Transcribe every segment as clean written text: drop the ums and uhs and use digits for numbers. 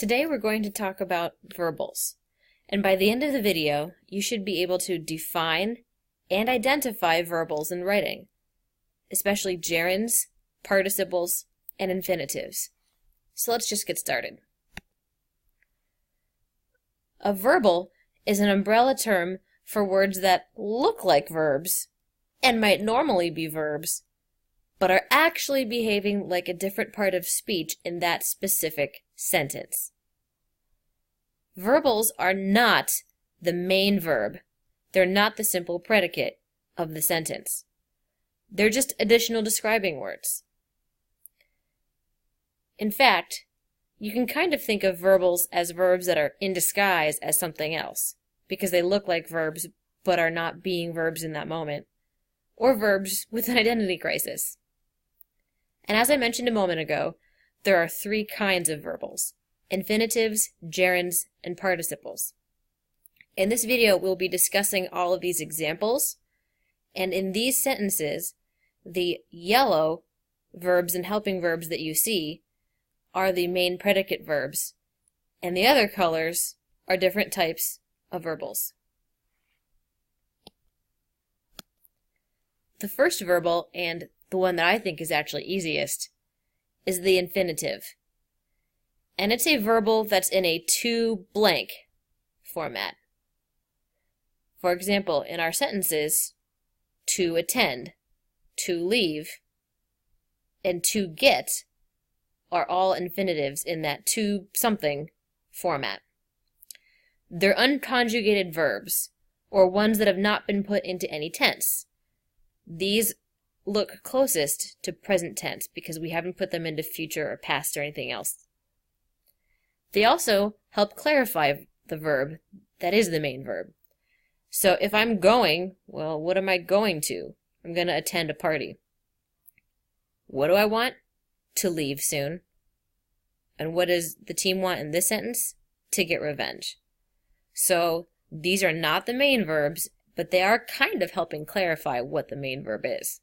Today we're going to talk about verbals, and by the end of the video, you should be able to define and identify verbals in writing, especially gerunds, participles, and infinitives. So let's just get started. A verbal is an umbrella term for words that look like verbs and might normally be verbs, but are actually behaving like a different part of speech in that specific sentence. Verbals are not the main verb. They're not the simple predicate of the sentence. They're just additional describing words. In fact, you can kind of think of verbals as verbs that are in disguise as something else, because they look like verbs but are not being verbs in that moment, or verbs with an identity crisis. And as I mentioned a moment ago, there are three kinds of verbals: infinitives, gerunds, and participles. In this video, we'll be discussing all of these examples, and in these sentences, the yellow verbs and helping verbs that you see are the main predicate verbs, and the other colors are different types of verbals. The first verbal, and the one that I think is actually easiest, is the infinitive. And it's a verbal that's in a to blank format. For example, in our sentences, to attend, to leave, and to get are all infinitives in that to something format. They're unconjugated verbs, or ones that have not been put into any tense. These look closest to present tense because we haven't put them into future or past or anything else. They also help clarify the verb that is the main verb. So if I'm going, well, what am I going to? I'm going to attend a party. What do I want? To leave soon. And what does the team want in this sentence? To get revenge. So these are not the main verbs, but they are kind of helping clarify what the main verb is.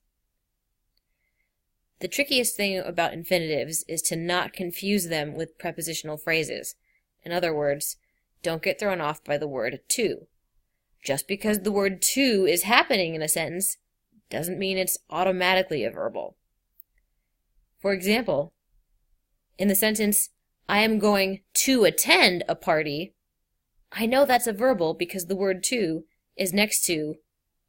The trickiest thing about infinitives is to not confuse them with prepositional phrases. In other words, don't get thrown off by the word to. Just because the word to is happening in a sentence doesn't mean it's automatically a verbal. For example, in the sentence, I am going to attend a party, I know that's a verbal because the word to is next to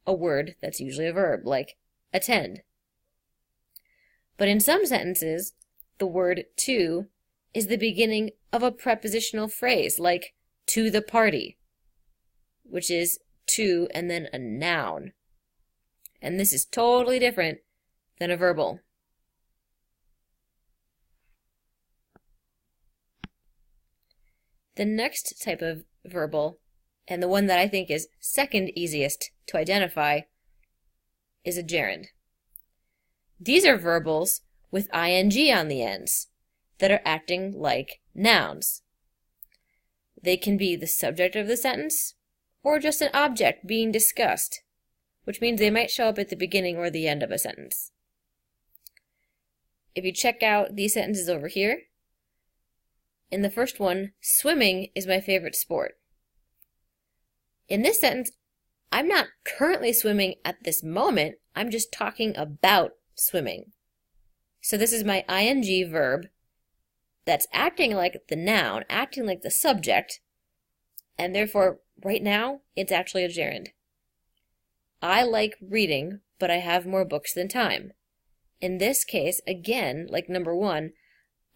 a word that's usually a verb, like attend. But in some sentences, the word to is the beginning of a prepositional phrase, like to the party, which is to and then a noun. And this is totally different than a verbal. The next type of verbal, and the one that I think is second easiest to identify, is a gerund. These are verbals with ing on the ends that are acting like nouns. They can be the subject of the sentence or just an object being discussed, which means they might show up at the beginning or the end of a sentence. If you check out these sentences over here, in the first one, swimming is my favorite sport. In this sentence, I'm not currently swimming at this moment, I'm just talking about swimming. So this is my ing verb that's acting like the noun, acting like the subject, and therefore, right now, it's actually a gerund. I like reading, but I have more books than time. In this case, again, like number one,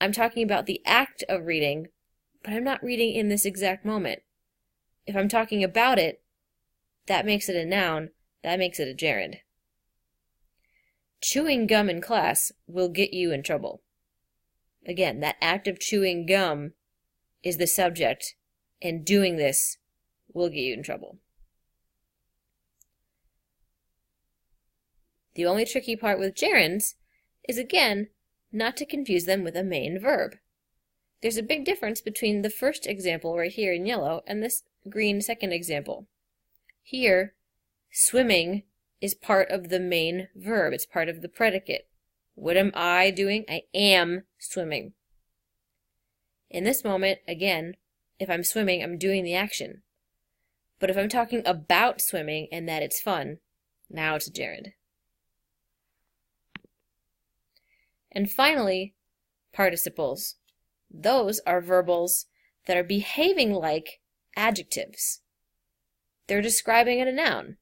I'm talking about the act of reading, but I'm not reading in this exact moment. If I'm talking about it, that makes it a noun, that makes it a gerund. Chewing gum in class will get you in trouble. Again, that act of chewing gum is the subject, and doing this will get you in trouble. The only tricky part with gerunds is, again, not to confuse them with a main verb. There's a big difference between the first example right here in yellow and this green second example. Here, swimming is part of the main verb. It's part of the predicate. What am I doing? I am swimming. In this moment, again, if I'm swimming, I'm doing the action. But if I'm talking about swimming and that it's fun, now it's a gerund. And finally, participles. Those are verbals that are behaving like adjectives. They're describing a noun.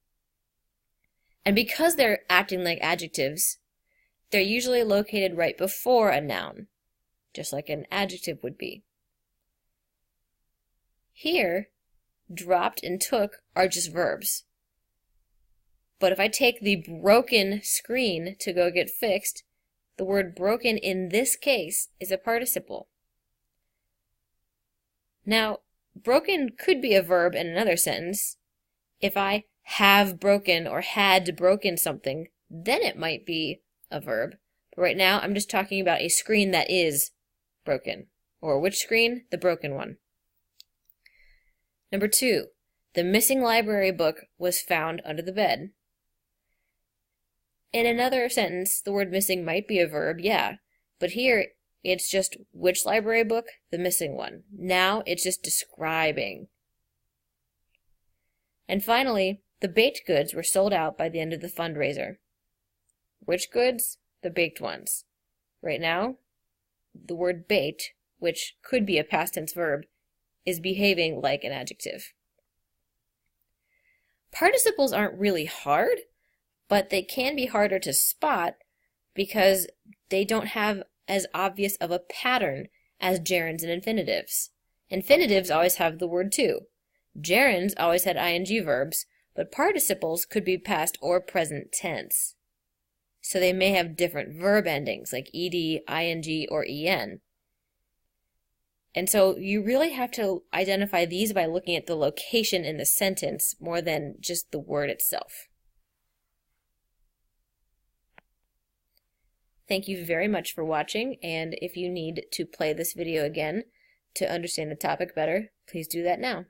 And because they're acting like adjectives, they're usually located right before a noun, just like an adjective would be. Here, dropped and took are just verbs. But if I take the broken screen to go get fixed, the word broken in this case is a participle. Now, broken could be a verb in another sentence. If I have broken or had broken something, then it might be a verb. But right now, I'm just talking about a screen that is broken. Or which screen? The broken one. Number 2, the missing library book was found under the bed. In another sentence, the word missing might be a verb, yeah. But here, it's just which library book? The missing one. Now, it's just describing. And finally, the baked goods were sold out by the end of the fundraiser. Which goods? The baked ones. Right now, the word baked, which could be a past tense verb, is behaving like an adjective. Participles aren't really hard, but they can be harder to spot because they don't have as obvious of a pattern as gerunds and infinitives. Infinitives always have the word to. Gerunds always had ing verbs, but participles could be past or present tense. So they may have different verb endings like ed, ing, or en. And so you really have to identify these by looking at the location in the sentence more than just the word itself. Thank you very much for watching, and if you need to play this video again to understand the topic better, please do that now.